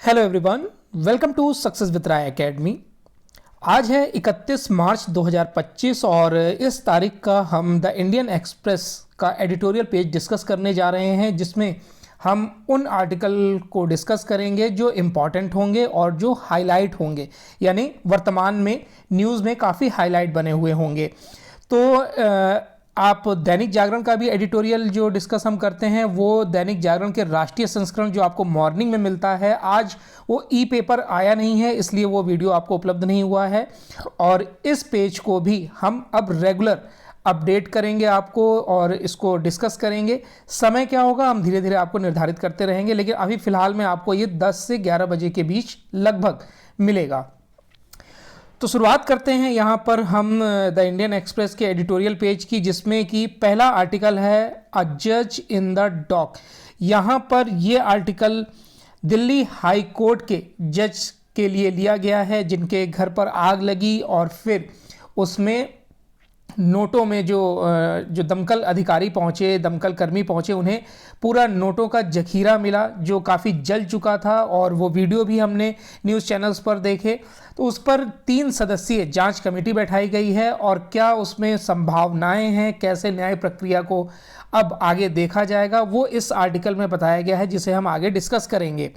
Hello everyone, welcome to success with Rai academy. आज है 31 मार्च 2025 और इस तारीख का हम द इंडियन एक्सप्रेस का एडिटोरियल पेज डिस्कस करने जा रहे हैं, जिसमें हम उन आर्टिकल को डिस्कस करेंगे जो इम्पॉर्टेंट होंगे और जो हाईलाइट होंगे, यानी वर्तमान में न्यूज़ में काफ़ी हाईलाइट बने हुए होंगे। तो आप दैनिक जागरण का भी एडिटोरियल जो डिस्कस हम करते हैं वो दैनिक जागरण के राष्ट्रीय संस्करण जो आपको मॉर्निंग में मिलता है, आज वो ई पेपर आया नहीं है, इसलिए वो वीडियो आपको उपलब्ध नहीं हुआ है। और इस पेज को भी हम अब रेगुलर अपडेट करेंगे आपको और इसको डिस्कस करेंगे। समय क्या होगा हम धीरे धीरे आपको निर्धारित करते रहेंगे, लेकिन अभी फ़िलहाल में आपको ये 10 से 11 बजे के बीच लगभग मिलेगा। तो शुरुआत करते हैं यहाँ पर हम द इंडियन एक्सप्रेस के एडिटोरियल पेज की, जिसमें कि पहला आर्टिकल है अ जज इन द डॉक। यहाँ पर ये आर्टिकल दिल्ली हाई कोर्ट के जज के लिए लिया गया है, जिनके घर पर आग लगी और फिर उसमें नोटों में जो दमकल अधिकारी पहुंचे, दमकल कर्मी पहुंचे, उन्हें पूरा नोटों का जखीरा मिला जो काफ़ी जल चुका था। और वो वीडियो भी हमने न्यूज़ चैनल्स पर देखे। तो उस पर 3 सदस्यीय जांच कमेटी बैठाई गई है और क्या उसमें संभावनाएं हैं, कैसे न्याय प्रक्रिया को अब आगे देखा जाएगा, वो इस आर्टिकल में बताया गया है, जिसे हम आगे डिस्कस करेंगे।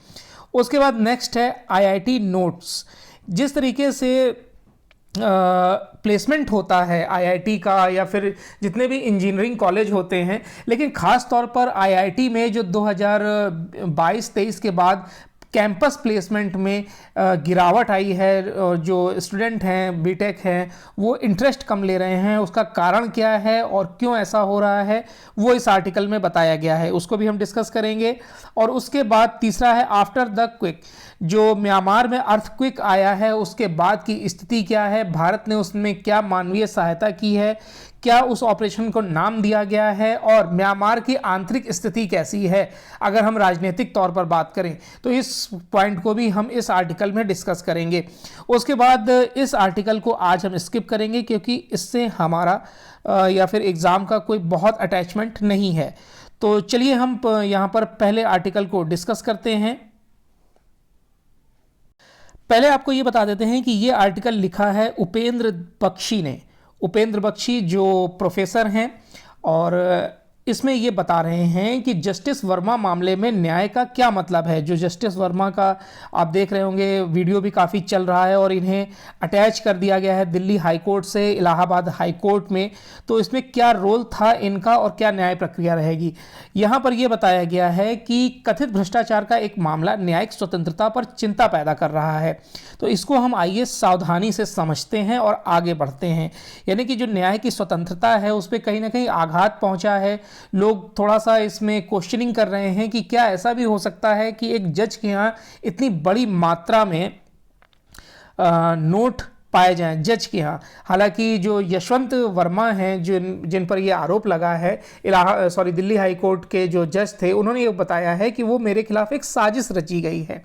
उसके बाद नेक्स्ट है आईआईटी नोट्स। जिस तरीके से प्लेसमेंट होता है आईआईटी का या फिर जितने भी इंजीनियरिंग कॉलेज होते हैं, लेकिन ख़ास तौर पर आईआईटी में जो 2022-23 के बाद कैंपस प्लेसमेंट में गिरावट आई है, और जो स्टूडेंट हैं, बीटेक हैं, वो इंटरेस्ट कम ले रहे हैं। उसका कारण क्या है और क्यों ऐसा हो रहा है, वो इस आर्टिकल में बताया गया है, उसको भी हम डिस्कस करेंगे। और उसके बाद तीसरा है आफ्टर द क्विक। जो म्यांमार में अर्थक्विक आया है उसके बाद की स्थिति क्या है, भारत ने उसमें क्या मानवीय सहायता की है, क्या उस ऑपरेशन को नाम दिया गया है, और म्यांमार की आंतरिक स्थिति कैसी है अगर हम राजनीतिक तौर पर बात करें, तो इस पॉइंट को भी हम इस आर्टिकल में डिस्कस करेंगे। उसके बाद इस आर्टिकल को आज हम स्किप करेंगे क्योंकि इससे हमारा या फिर एग्ज़ाम का कोई बहुत अटैचमेंट नहीं है। तो चलिए हम यहाँ पर पहले आर्टिकल को डिस्कस करते हैं। पहले आपको ये बता देते हैं कि ये आर्टिकल लिखा है उपेंद्र बख्शी ने। उपेंद्र बख्शी जो प्रोफेसर हैं, और इसमें ये बता रहे हैं कि जस्टिस वर्मा मामले में न्याय का क्या मतलब है। जो जस्टिस वर्मा का आप देख रहे होंगे वीडियो भी काफ़ी चल रहा है और इन्हें अटैच कर दिया गया है दिल्ली हाई कोर्ट से इलाहाबाद हाई कोर्ट में। तो इसमें क्या रोल था इनका और क्या न्याय प्रक्रिया रहेगी। यहाँ पर यह बताया गया है कि कथित भ्रष्टाचार का एक मामला न्यायिक स्वतंत्रता पर चिंता पैदा कर रहा है। तो इसको हम आइए सावधानी से समझते हैं और आगे बढ़ते हैं। यानी कि जो न्याय की स्वतंत्रता है उस पर कहीं ना कहीं आघात पहुंचा है। लोग थोड़ा सा इसमें क्वेश्चनिंग कर रहे हैं कि क्या ऐसा भी हो सकता है कि एक जज के यहाँ इतनी बड़ी मात्रा में नोट पाए जाएं जज के यहाँ। हालांकि जो यशवंत वर्मा हैं जिन पर ये आरोप लगा है, दिल्ली हाई कोर्ट के जो जज थे, उन्होंने ये बताया है कि वो मेरे खिलाफ एक साजिश रची गई है।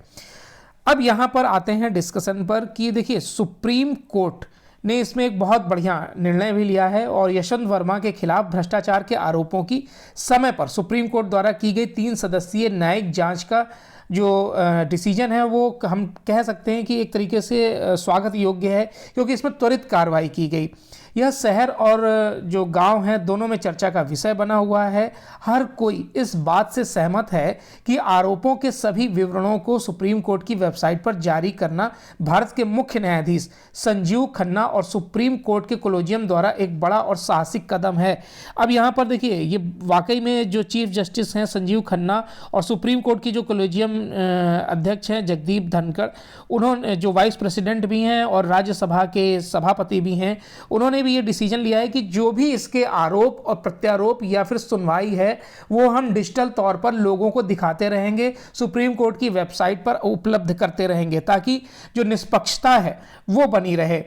अब यहाँ पर आते हैं डिस्कशन पर कि देखिए सुप्रीम कोर्ट ने इसमें एक बहुत बढ़िया निर्णय भी लिया है और यशवंत वर्मा के खिलाफ भ्रष्टाचार के आरोपों की समय पर सुप्रीम कोर्ट द्वारा की गई 3 सदस्यीय न्यायिक जांच का जो डिसीजन है वो हम कह सकते हैं कि एक तरीके से स्वागत योग्य है, क्योंकि इसमें त्वरित कार्रवाई की गई। यह शहर और जो गांव हैं दोनों में चर्चा का विषय बना हुआ है। हर कोई इस बात से सहमत है कि आरोपों के सभी विवरणों को सुप्रीम कोर्ट की वेबसाइट पर जारी करना भारत के मुख्य न्यायाधीश संजीव खन्ना और सुप्रीम कोर्ट के कोलेजियम द्वारा एक बड़ा और साहसिक कदम है। अब यहाँ पर देखिए, ये वाकई में जो चीफ जस्टिस हैं संजीव खन्ना और सुप्रीम कोर्ट की जो कोलेजियम अध्यक्ष हैं जगदीप धनखड़, उन्होंने जो वाइस प्रेसिडेंट भी हैं और राज्यसभा के सभापति भी हैं, उन्होंने भी ये डिसीजन लिया है कि जो भी इसके आरोप और प्रत्यारोप या फिर सुनवाई है वो हम डिजिटल तौर पर लोगों को दिखाते रहेंगे, सुप्रीम कोर्ट की वेबसाइट पर उपलब्ध करते रहेंगे, ताकि जो निष्पक्षता है वो बनी रहे।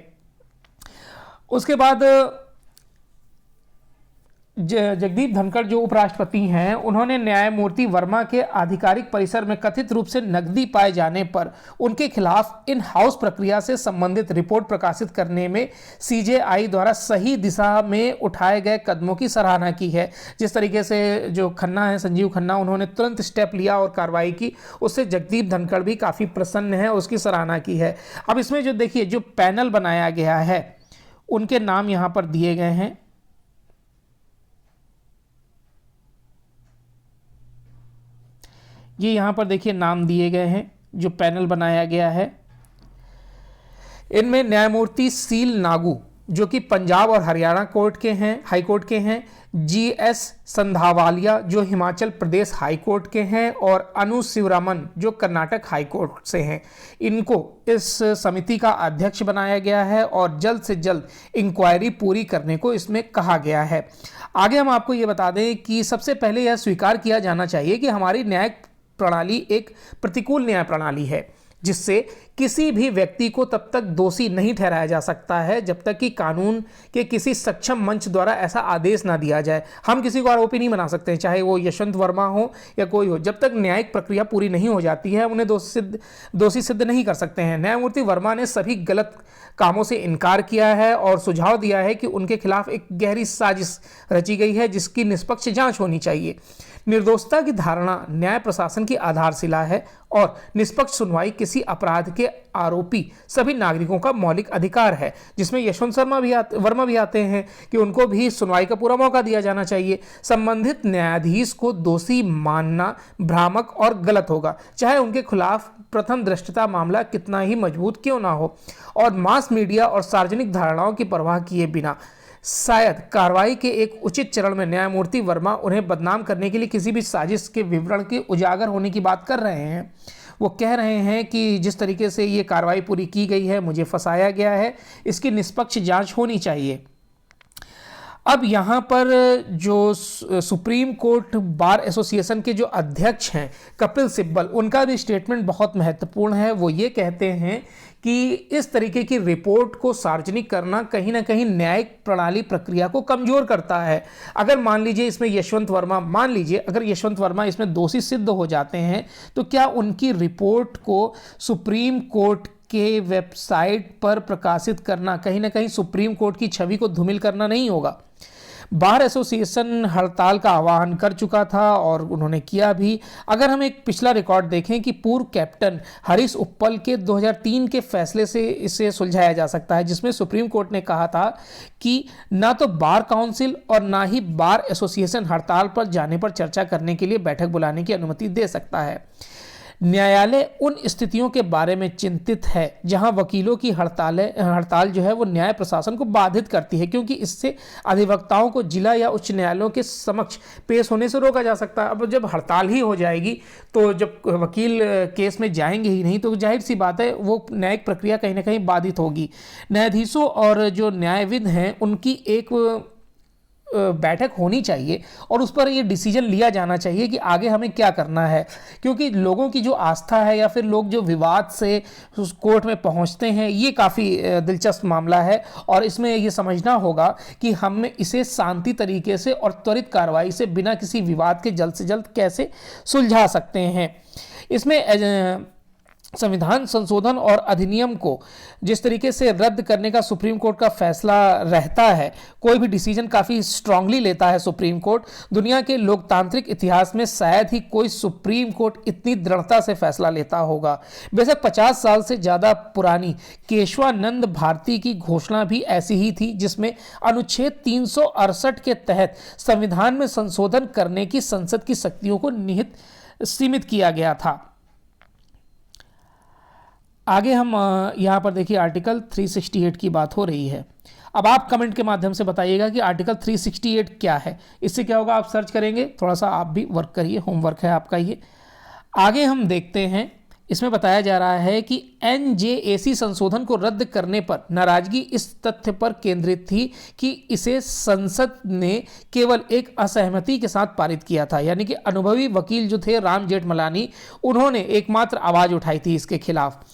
उसके बाद जगदीप धनखड़ जो उपराष्ट्रपति हैं, उन्होंने न्यायमूर्ति वर्मा के आधिकारिक परिसर में कथित रूप से नकदी पाए जाने पर उनके खिलाफ इन हाउस प्रक्रिया से संबंधित रिपोर्ट प्रकाशित करने में सीजेआई द्वारा सही दिशा में उठाए गए कदमों की सराहना की है। जिस तरीके से जो खन्ना है, संजीव खन्ना, उन्होंने तुरंत स्टेप लिया और कार्रवाई की, उससे जगदीप धनखड़ भी काफ़ी प्रसन्न है, उसकी सराहना की है। अब इसमें जो देखिए जो पैनल बनाया गया है उनके नाम यहाँ पर दिए गए हैं। ये यहाँ पर देखिए नाम दिए गए हैं जो पैनल बनाया गया है। इनमें न्यायमूर्ति सील नागू जो कि पंजाब और हरियाणा कोर्ट के हैं, हाई कोर्ट के हैं, जीएस संधावालिया जो हिमाचल प्रदेश हाई कोर्ट के हैं, और अनु शिवरामन जो कर्नाटक हाई कोर्ट से हैं। इनको इस समिति का अध्यक्ष बनाया गया है और जल्द से जल्द इंक्वायरी पूरी करने को इसमें कहा गया है। आगे हम आपको ये बता दें कि सबसे पहले यह स्वीकार किया जाना चाहिए कि हमारी न्यायिक प्रणाली एक प्रतिकूल न्याय प्रणाली है, जिससे किसी भी व्यक्ति को तब तक दोषी नहीं ठहराया जा सकता है जब तक कि कानून के किसी सक्षम मंच द्वारा ऐसा आदेश ना दिया जाए। हम किसी को आरोपी नहीं बना सकते, चाहे वो यशवंत वर्मा हो या कोई हो। जब तक न्यायिक प्रक्रिया पूरी नहीं हो जाती है उन्हें दोषी सिद्ध नहीं कर सकते हैं। न्यायमूर्ति वर्मा ने सभी गलत कामों से इनकार किया है और सुझाव दिया है कि उनके खिलाफ एक गहरी साजिश रची गई है जिसकी निष्पक्ष जांच होनी चाहिए। निर्दोषता की धारणा न्याय प्रशासन की आधारशिला है और निष्पक्ष सुनवाई किसी अपराध के आरोपी सभी नागरिकों का मौलिक अधिकार है, जिसमें यशवंत वर्मा भी आते हैं कि उनको भी सुनवाई का पूरा मौका दिया जाना चाहिए। संबंधित न्यायाधीश को दोषी मानना भ्रामक और गलत होगा, चाहे उनके खिलाफ प्रथम दृष्टया मामला कितना ही मजबूत क्यों ना हो। और मास मीडिया और सार्वजनिक धारणाओं की परवाह किए बिना शायद कार्रवाई के एक उचित चरण में न्यायमूर्ति वर्मा उन्हें बदनाम करने के लिए किसी भी साजिश के विवरण के उजागर होने की बात कर रहे हैं। वो कह रहे हैं कि जिस तरीके से ये कार्रवाई पूरी की गई है, मुझे फंसाया गया है, इसकी निष्पक्ष जांच होनी चाहिए। अब यहाँ पर जो सुप्रीम कोर्ट बार एसोसिएशन के जो अध्यक्ष हैं कपिल सिब्बल, उनका भी स्टेटमेंट बहुत महत्वपूर्ण है। वो ये कहते हैं कि इस तरीके की रिपोर्ट को सार्वजनिक करना कहीं ना कहीं न्यायिक प्रणाली प्रक्रिया को कमजोर करता है। अगर मान लीजिए इसमें अगर यशवंत वर्मा इसमें दोषी सिद्ध हो जाते हैं तो क्या उनकी रिपोर्ट को सुप्रीम कोर्ट के वेबसाइट पर प्रकाशित करना कहीं ना कहीं सुप्रीम कोर्ट की छवि को धूमिल करना नहीं होगा? बार एसोसिएशन हड़ताल का आह्वान कर चुका था और उन्होंने किया भी। अगर हम एक पिछला रिकॉर्ड देखें कि पूर्व कैप्टन हरीश उप्पल के 2003 के फैसले से इसे सुलझाया जा सकता है, जिसमें सुप्रीम कोर्ट ने कहा था कि ना तो बार काउंसिल और ना ही बार एसोसिएशन हड़ताल पर जाने पर चर्चा करने के लिए बैठक बुलाने की अनुमति दे सकता है। न्यायालय उन स्थितियों के बारे में चिंतित है जहां वकीलों की हड़ताल जो है वो न्याय प्रशासन को बाधित करती है, क्योंकि इससे अधिवक्ताओं को जिला या उच्च न्यायालयों के समक्ष पेश होने से रोका जा सकता है। अब जब हड़ताल ही हो जाएगी तो जब वकील केस में जाएंगे ही नहीं तो जाहिर सी बात है वो न्यायिक प्रक्रिया कहीं ना कहीं बाधित होगी। न्यायाधीशों और जो न्यायविद हैं उनकी एक बैठक होनी चाहिए और उस पर ये डिसीजन लिया जाना चाहिए कि आगे हमें क्या करना है, क्योंकि लोगों की जो आस्था है या फिर लोग जो विवाद से उस कोर्ट में पहुंचते हैं ये काफ़ी दिलचस्प मामला है और इसमें ये समझना होगा कि हम इसे शांति तरीके से और त्वरित कार्रवाई से बिना किसी विवाद के जल्द से जल्द कैसे सुलझा सकते हैं। इसमें संविधान संशोधन और अधिनियम को जिस तरीके से रद्द करने का सुप्रीम कोर्ट का फैसला रहता है, कोई भी डिसीजन काफ़ी स्ट्रांगली लेता है सुप्रीम कोर्ट। दुनिया के लोकतांत्रिक इतिहास में शायद ही कोई सुप्रीम कोर्ट इतनी दृढ़ता से फैसला लेता होगा। बेशक 50 साल से ज़्यादा पुरानी केशवानंद भारती की घोषणा भी ऐसी ही थी, जिसमें अनुच्छेद 368 के तहत संविधान में संशोधन करने की संसद की शक्तियों को सीमित किया गया था। आगे हम यहाँ पर देखिए आर्टिकल 368 की बात हो रही है। अब आप कमेंट के माध्यम से बताइएगा कि आर्टिकल 368 क्या है। इससे क्या होगा, आप सर्च करेंगे, थोड़ा सा आप भी वर्क करिए, होमवर्क है आपका ये। आगे हम देखते हैं इसमें बताया जा रहा है कि एनजेएसी संशोधन को रद्द करने पर नाराजगी इस तथ्य पर केंद्रित थी कि इसे संसद ने केवल एक असहमति के साथ पारित किया था, यानी कि अनुभवी वकील जो थे राम जेठमलानी, उन्होंने एकमात्र आवाज उठाई थी इसके खिलाफ।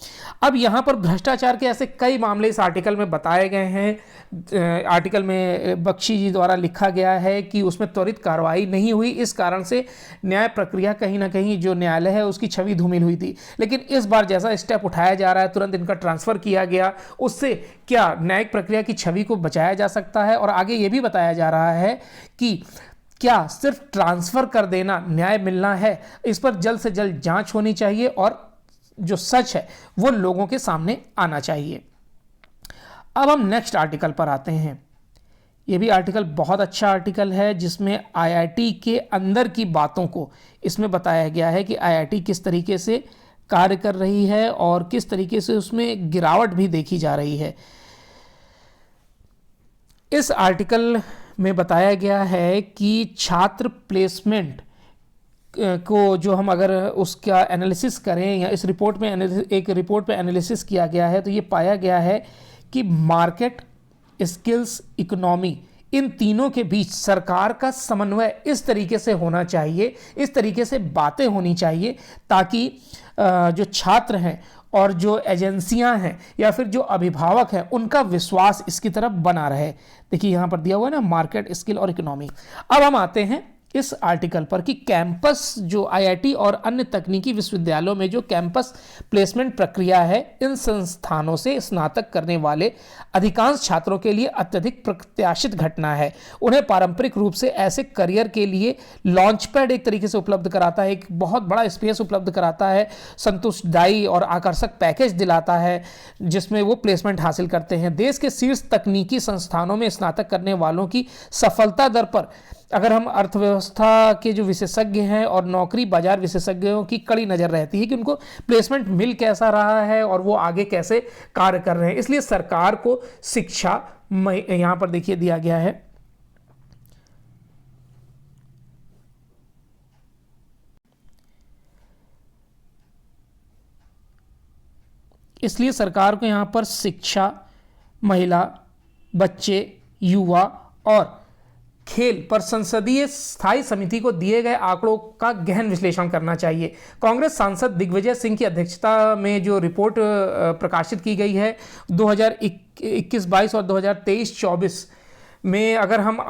अब यहाँ पर भ्रष्टाचार के ऐसे कई मामले इस आर्टिकल में बताए गए हैं। आर्टिकल में बख्शी जी द्वारा लिखा गया है कि उसमें त्वरित कार्रवाई नहीं हुई, इस कारण से न्याय प्रक्रिया कहीं ना कहीं जो न्यायालय है उसकी छवि धूमिल हुई थी। लेकिन इस बार जैसा स्टेप उठाया जा रहा है, तुरंत इनका ट्रांसफर किया गया, उससे क्या न्यायिक प्रक्रिया की छवि को बचाया जा सकता है। और आगे ये भी बताया जा रहा है कि क्या सिर्फ ट्रांसफर कर देना न्याय मिलना है, इस पर जल्द से जल्द जांच होनी चाहिए और जो सच है वो लोगों के सामने आना चाहिए। अब हम नेक्स्ट आर्टिकल पर आते हैं। ये भी आर्टिकल बहुत अच्छा आर्टिकल है, जिसमें आईआईटी के अंदर की बातों को इसमें बताया गया है कि आईआईटी किस तरीके से कार्य कर रही है और किस तरीके से उसमें गिरावट भी देखी जा रही है। इस आर्टिकल में बताया गया है कि छात्र प्लेसमेंट को जो हम अगर उसका एनालिसिस करें या इस रिपोर्ट में एक रिपोर्ट पे एनालिसिस किया गया है, तो ये पाया गया है कि मार्केट, स्किल्स, इकोनॉमी, इन तीनों के बीच सरकार का समन्वय इस तरीके से होना चाहिए, इस तरीके से बातें होनी चाहिए ताकि जो छात्र हैं और जो एजेंसियां हैं या फिर जो अभिभावक हैं उनका विश्वास इसकी तरफ बना रहे। देखिए यहाँ पर दिया हुआ है ना, मार्केट, स्किल और इकोनॉमी। अब हम आते हैं इस आर्टिकल पर कि कैंपस जो आईआईटी और अन्य तकनीकी विश्वविद्यालयों में जो कैंपस प्लेसमेंट प्रक्रिया है, इन संस्थानों से स्नातक करने वाले अधिकांश छात्रों के लिए अत्यधिक प्रत्याशित घटना है। उन्हें पारंपरिक रूप से ऐसे करियर के लिए लॉन्च पैड एक तरीके से उपलब्ध कराता है, एक बहुत बड़ा स्पेस उपलब्ध कराता है, संतुष्टदायी और आकर्षक पैकेज दिलाता है जिसमें वो प्लेसमेंट हासिल करते हैं। देश के शीर्ष तकनीकी संस्थानों में स्नातक करने वालों की सफलता दर पर अगर हम अर्थव्यवस्था के जो विशेषज्ञ हैं और नौकरी बाजार विशेषज्ञों की कड़ी नज़र रहती है कि उनको प्लेसमेंट मिल कैसा रहा है और वो आगे कैसे कार्य कर रहे हैं। इसलिए सरकार को शिक्षा, यहाँ पर देखिए दिया गया है, इसलिए सरकार को यहाँ पर शिक्षा, महिला, बच्चे, युवा और खेल पर संसदीय स्थायी समिति को दिए गए आंकड़ों का गहन विश्लेषण करना चाहिए। कांग्रेस सांसद दिग्विजय सिंह की अध्यक्षता में जो रिपोर्ट प्रकाशित की गई है 2021-22 और 2023-24 में, अगर हम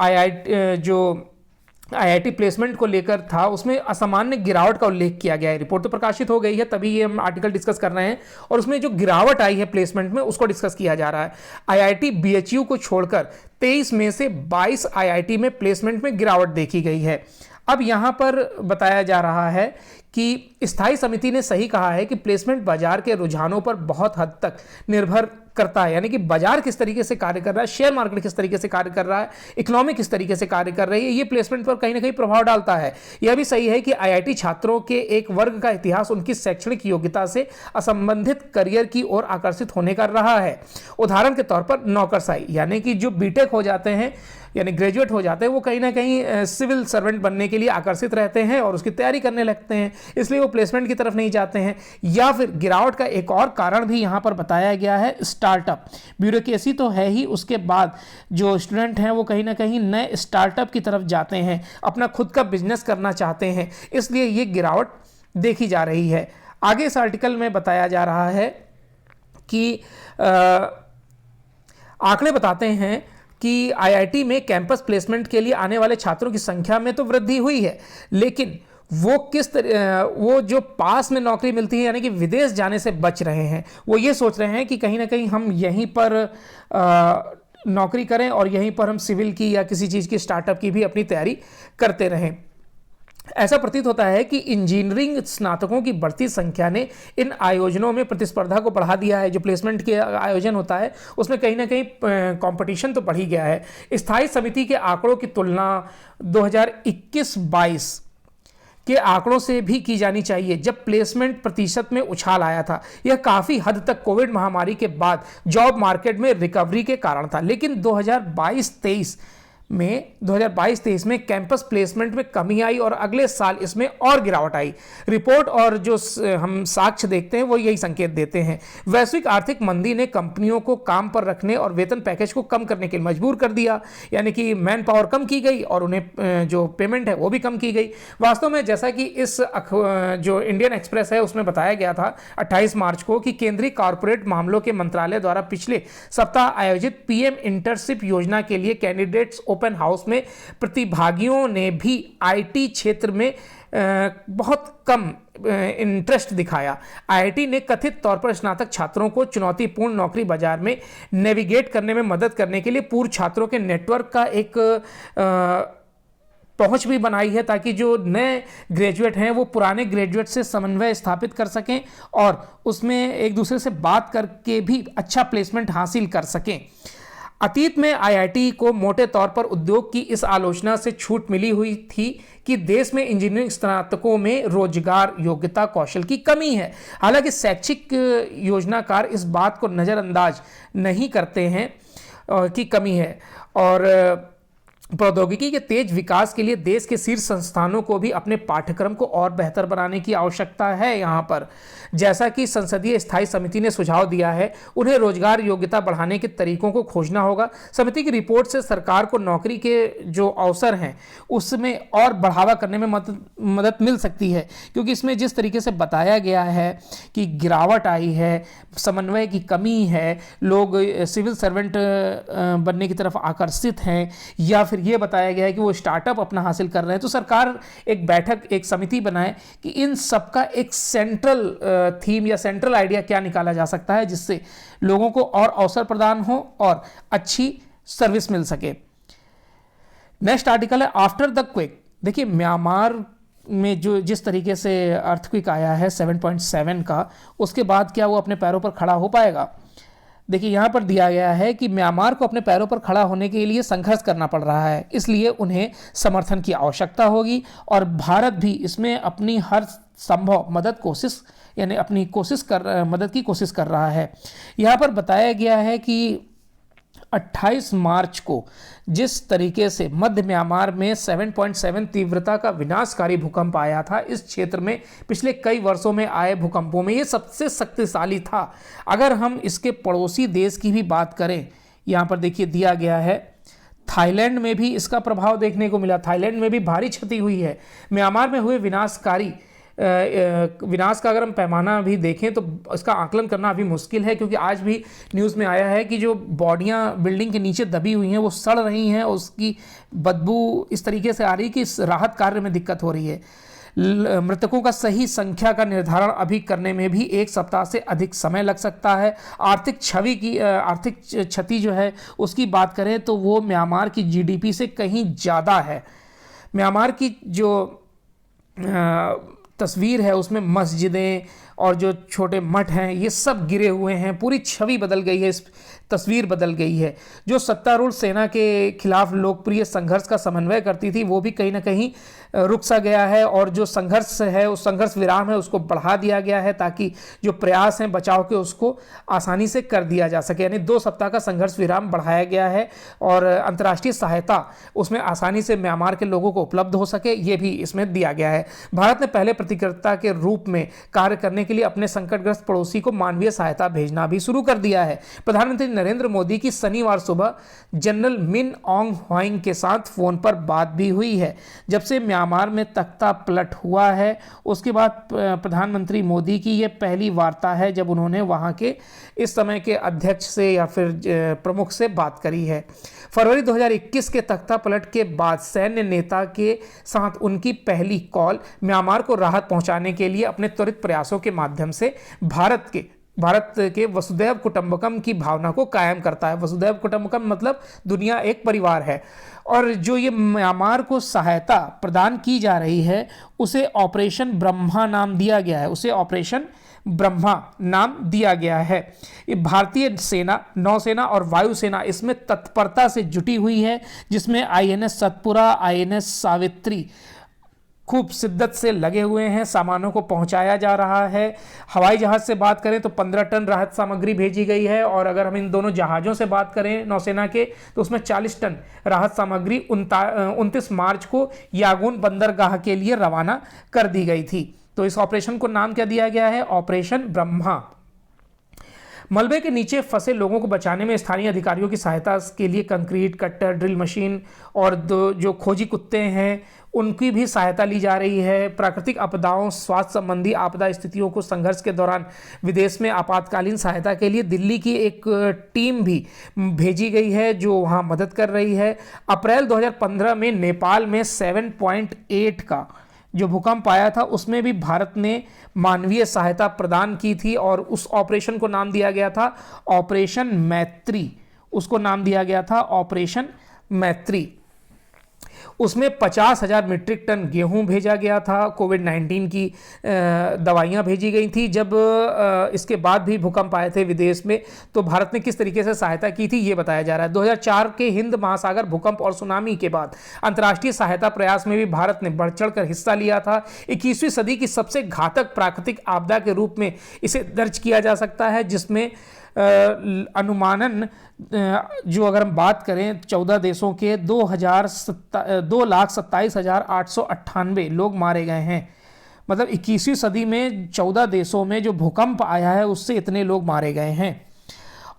आईआईटी प्लेसमेंट को लेकर था, उसमें असामान्य गिरावट का उल्लेख किया गया है। रिपोर्ट तो प्रकाशित हो गई है, तभी ये हम आर्टिकल डिस्कस कर रहे हैं, और उसमें जो गिरावट आई है प्लेसमेंट में उसको डिस्कस किया जा रहा है। आईआईटी बीएचयू को छोड़कर 23 में से 22 आईआईटी में प्लेसमेंट में गिरावट देखी गई है। अब यहाँ पर बताया जा रहा है कि स्थायी समिति ने सही कहा है कि प्लेसमेंट बाजार के रुझानों पर बहुत हद तक निर्भर करता है, यानी कि बाजार किस तरीके से कार्य कर रहा है, शेयर मार्केट किस तरीके से कार्य कर रहा है, इकोनॉमी किस तरीके से कार्य कर रही है, ये प्लेसमेंट पर कहीं ना कहीं प्रभाव डालता है। यह भी सही है कि आईआईटी छात्रों के एक वर्ग का इतिहास उनकी शैक्षणिक योग्यता से असंबंधित करियर की ओर आकर्षित होने कर रहा है। उदाहरण के तौर पर नौकरशाही, यानी कि जो बीटेक हो जाते हैं यानी ग्रेजुएट हो जाते हैं, वो कहीं ना कहीं सिविल सर्वेंट बनने के लिए आकर्षित रहते हैं और उसकी तैयारी करने लगते हैं, इसलिए वो प्लेसमेंट की तरफ नहीं जाते हैं। या फिर गिरावट का एक और कारण भी यहाँ पर बताया गया है, स्टार्टअप। ब्यूरोक्रेसी तो है ही, उसके बाद जो स्टूडेंट हैं वो कहीं ना कहीं नए स्टार्टअप की तरफ जाते हैं, अपना खुद का बिजनेस करना चाहते हैं, इसलिए ये गिरावट देखी जा रही है। आगे इस आर्टिकल में बताया जा रहा है कि आंकड़े बताते हैं कि आईआईटी में कैंपस प्लेसमेंट के लिए आने वाले छात्रों की संख्या में तो वृद्धि हुई है, लेकिन वो जो पास में नौकरी मिलती है यानी कि विदेश जाने से बच रहे हैं। वो ये सोच रहे हैं कि कहीं ना कहीं हम यहीं पर नौकरी करें और यहीं पर हम सिविल की या किसी चीज़ की स्टार्टअप की भी अपनी तैयारी करते रहें। ऐसा प्रतीत होता है कि इंजीनियरिंग स्नातकों की बढ़ती संख्या ने इन आयोजनों में प्रतिस्पर्धा को बढ़ा दिया है। जो प्लेसमेंट के आयोजन होता है उसमें कहीं ना कहीं कंपटीशन तो बढ़ ही गया है। स्थायी समिति के आंकड़ों की तुलना 2021-22 के आंकड़ों से भी की जानी चाहिए, जब प्लेसमेंट प्रतिशत में उछाल आया था। यह काफ़ी हद तक कोविड महामारी के बाद जॉब मार्केट में रिकवरी के कारण था, लेकिन 2022-23 में 2022-23 में कैंपस प्लेसमेंट में कमी आई और अगले साल इसमें और गिरावट आई। रिपोर्ट और जो हम साक्ष्य देखते हैं वो यही संकेत देते हैं। वैश्विक आर्थिक मंदी ने कंपनियों को काम पर रखने और वेतन पैकेज को कम करने के लिए मजबूर कर दिया, यानी कि मैन पावर कम की गई और उन्हें जो पेमेंट है वो भी कम की गई। वास्तव में जैसा कि इस जो इंडियन एक्सप्रेस है उसमें बताया गया था 28 मार्च को कि केंद्रीय कॉर्पोरेट मामलों के मंत्रालय द्वारा पिछले सप्ताह आयोजित पीएम इंटर्नशिप योजना के लिए कैंडिडेट्स ओपन हाउस में प्रतिभागियों ने भी आईटी क्षेत्र में बहुत कम इंटरेस्ट दिखाया। आईआईटी ने कथित तौर पर स्नातक छात्रों को चुनौतीपूर्ण नौकरी बाजार में नेविगेट करने में मदद करने के लिए पूर्व छात्रों के नेटवर्क का एक पहुंच भी बनाई है, ताकि जो नए ग्रेजुएट हैं वो पुराने ग्रेजुएट से समन्वय स्थापित कर सकें और उसमें एक दूसरे से बात करके भी अच्छा प्लेसमेंट हासिल कर सकें। अतीत में आईआईटी को मोटे तौर पर उद्योग की इस आलोचना से छूट मिली हुई थी कि देश में इंजीनियरिंग स्नातकों में रोजगार योग्यता कौशल की कमी है। हालांकि शैक्षिक योजनाकार इस बात को नज़रअंदाज नहीं करते हैं कि कमी है और प्रौद्योगिकी के तेज विकास के लिए देश के शीर्ष संस्थानों को भी अपने पाठ्यक्रम को और बेहतर बनाने की आवश्यकता है। यहाँ पर जैसा कि संसदीय स्थायी समिति ने सुझाव दिया है, उन्हें रोजगार योग्यता बढ़ाने के तरीकों को खोजना होगा। समिति की रिपोर्ट से सरकार को नौकरी के जो अवसर हैं उसमें और बढ़ावा करने में मदद मिल सकती है, क्योंकि इसमें जिस तरीके से बताया गया है कि गिरावट आई है, समन्वय की कमी है, लोग सिविल सर्वेंट बनने की तरफ आकर्षित हैं, या फिर ये बताया गया है कि वो स्टार्टअप अपना हासिल कर रहे हैं, तो सरकार एक बैठक, एक समिति बनाए कि इन सबका एक सेंट्रल थीम या सेंट्रल आइडिया क्या निकाला जा सकता है जिससे लोगों को और अवसर प्रदान हो और अच्छी सर्विस मिल सके। नेक्स्ट आर्टिकल है आफ्टर द क्वेक। देखिए म्यांमार में जो जिस तरीके से अर्थक्वेक आया है 7.7 का, उसके बाद क्या वो अपने पैरों पर खड़ा हो पाएगा? देखिए यहाँ पर दिया गया है कि म्यांमार को अपने पैरों पर खड़ा होने के लिए संघर्ष करना पड़ रहा है, इसलिए उन्हें समर्थन की आवश्यकता होगी और भारत भी इसमें अपनी हर संभव मदद की कोशिश कर रहा है। यहाँ पर बताया गया है कि 28 मार्च को जिस तरीके से मध्य म्यांमार में 7.7 तीव्रता का विनाशकारी भूकंप आया था, इस क्षेत्र में पिछले कई वर्षों में आए भूकंपों में ये सबसे शक्तिशाली था। अगर हम इसके पड़ोसी देश की भी बात करें, यहाँ पर देखिए दिया गया है थाईलैंड में भी इसका प्रभाव देखने को मिला, थाईलैंड में भी भारी क्षति हुई है। म्यांमार में हुए विनाश का अगर हम पैमाना भी देखें तो इसका आकलन करना अभी मुश्किल है, क्योंकि आज भी न्यूज़ में आया है कि जो बॉडियां बिल्डिंग के नीचे दबी हुई हैं वो सड़ रही हैं और उसकी बदबू इस तरीके से आ रही है कि इस राहत कार्य में दिक्कत हो रही है। मृतकों का सही संख्या का निर्धारण अभी करने में भी 1 सप्ताह से अधिक समय लग सकता है। आर्थिक क्षति जो है उसकी बात करें तो वो म्यांमार की जीडीपी से कहीं ज़्यादा है। म्यांमार की जो तस्वीर है उसमें मस्जिदें और जो छोटे मठ हैं ये सब गिरे हुए हैं, पूरी छवि बदल गई है, इस तस्वीर बदल गई है। जो सत्तारूढ़ सेना के खिलाफ लोकप्रिय संघर्ष का समन्वय करती थी वो भी कहीं ना कहीं रुक सा गया है और जो संघर्ष है उस संघर्ष विराम है उसको बढ़ा दिया गया है ताकि जो प्रयास हैं बचाव के उसको आसानी से कर दिया जा सके। यानी 2 सप्ताह का संघर्ष विराम बढ़ाया गया है और अंतर्राष्ट्रीय सहायता उसमें आसानी से म्यांमार के लोगों को उपलब्ध हो सके, ये भी इसमें दिया गया है। भारत ने पहले प्रतिकर्ता के रूप में कार्य करने के लिए अपने संकटग्रस्त पड़ोसी को मानवीय सहायता भेजना भी शुरू कर दिया है। प्रधानमंत्री नरेंद्र मोदी की शनिवार सुबह जनरल मिन ऑंग ह्वाइंग के साथ फोन पर बात भी हुई है। जब से म्यांमार में तख्ता पलट हुआ है उसके बाद प्रधानमंत्री मोदी की यह पहली वार्ता है जब उन्होंने वहां के इस समय के अध्यक्ष से या फिर प्रमुख से बात करी है। फरवरी 2021 के तख्ता पलट के बाद सैन्य नेता के साथ उनकी पहली कॉल म्यांमार को राहत पहुंचाने के लिए अपने त्वरित प्रयासों के माध्यम से भारत के वसुधैव कुटुंबकम की भावना को कायम करता है। वसुधैव कुटुंबकम मतलब दुनिया एक परिवार है और जो ये म्यांमार को सहायता प्रदान की जा रही है उसे ऑपरेशन ब्रह्मा नाम दिया गया है, उसे ऑपरेशन ब्रह्मा नाम दिया गया है। ये भारतीय सेना, नौसेना और वायुसेना इसमें तत्परता से जुटी हुई है, जिसमें आईएनएस सतपुरा, आईएनएस सावित्री खूब शिद्दत से लगे हुए हैं, सामानों को पहुंचाया जा रहा है। हवाई जहाज़ से बात करें तो 15 टन राहत सामग्री भेजी गई है, और अगर हम इन दोनों जहाज़ों से बात करें नौसेना के, तो उसमें 40 टन राहत सामग्री 29 मार्च को यागून बंदरगाह के लिए रवाना कर दी गई थी। तो इस ऑपरेशन को नाम क्या दिया गया है? ऑपरेशन ब्रह्मा। मलबे के नीचे फंसे लोगों को बचाने में स्थानीय अधिकारियों की सहायता के लिए कंक्रीट कट्टर, ड्रिल मशीन और जो खोजी कुत्ते हैं उनकी भी सहायता ली जा रही है। प्राकृतिक आपदाओं, स्वास्थ्य संबंधी आपदा स्थितियों को संघर्ष के दौरान विदेश में आपातकालीन सहायता के लिए दिल्ली की एक टीम भी भेजी गई है जो वहाँ मदद कर रही है। अप्रैल 2015 में नेपाल में 7.8 का जो भूकंप आया था उसमें भी भारत ने मानवीय सहायता प्रदान की थी, और उस ऑपरेशन को नाम दिया गया था ऑपरेशन मैत्री। उसको नाम दिया गया था ऑपरेशन मैत्री। उसमें 50,000 मीट्रिक टन गेहूं भेजा गया था। कोविड-19 की दवाइयां भेजी गई थी। जब इसके बाद भी भूकंप आए थे विदेश में, तो भारत ने किस तरीके से सहायता की थी ये बताया जा रहा है। 2004 के हिंद महासागर भूकंप और सुनामी के बाद अंतर्राष्ट्रीय सहायता प्रयास में भी भारत ने बढ़ चढ़ कर हिस्सा लिया था। 21वीं सदी की सबसे घातक प्राकृतिक आपदा के रूप में इसे दर्ज किया जा सकता है, जिसमें अनुमानन जो अगर हम बात करें 14 देशों के 2,27,898 लोग मारे गए हैं। मतलब 21वीं सदी में 14 देशों में जो भूकंप आया है उससे इतने लोग मारे गए हैं,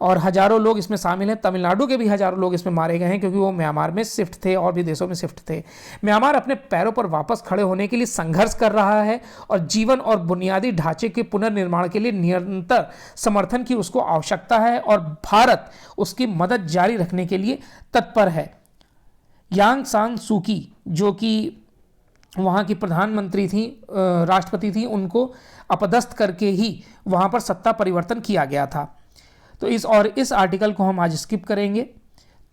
और हजारों लोग इसमें शामिल हैं। तमिलनाडु के भी हजारों लोग इसमें मारे गए हैं क्योंकि वो म्यांमार में शिफ्ट थे और भी देशों में शिफ्ट थे। म्यांमार अपने पैरों पर वापस खड़े होने के लिए संघर्ष कर रहा है और जीवन और बुनियादी ढांचे के पुनर्निर्माण के लिए निरंतर समर्थन की उसको आवश्यकता है, और भारत उसकी मदद जारी रखने के लिए तत्पर है। यांग सान सूकी जो कि वहाँ की प्रधानमंत्री थी, राष्ट्रपति थी, उनको अपदस्थ करके ही वहाँ पर सत्ता परिवर्तन किया गया था। तो इस आर्टिकल को हम आज स्किप करेंगे।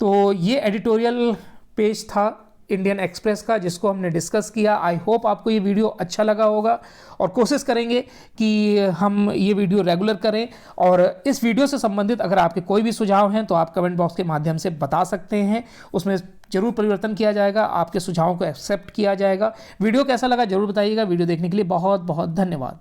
तो ये एडिटोरियल पेज था इंडियन एक्सप्रेस का जिसको हमने डिस्कस किया। आई होप आपको ये वीडियो अच्छा लगा होगा, और कोशिश करेंगे कि हम ये वीडियो रेगुलर करें। और इस वीडियो से संबंधित अगर आपके कोई भी सुझाव हैं तो आप कमेंट बॉक्स के माध्यम से बता सकते हैं, उसमें जरूर परिवर्तन किया जाएगा, आपके सुझावों को एक्सेप्ट किया जाएगा। वीडियो कैसा लगा जरूर बताइएगा। वीडियो देखने के लिए बहुत बहुत धन्यवाद।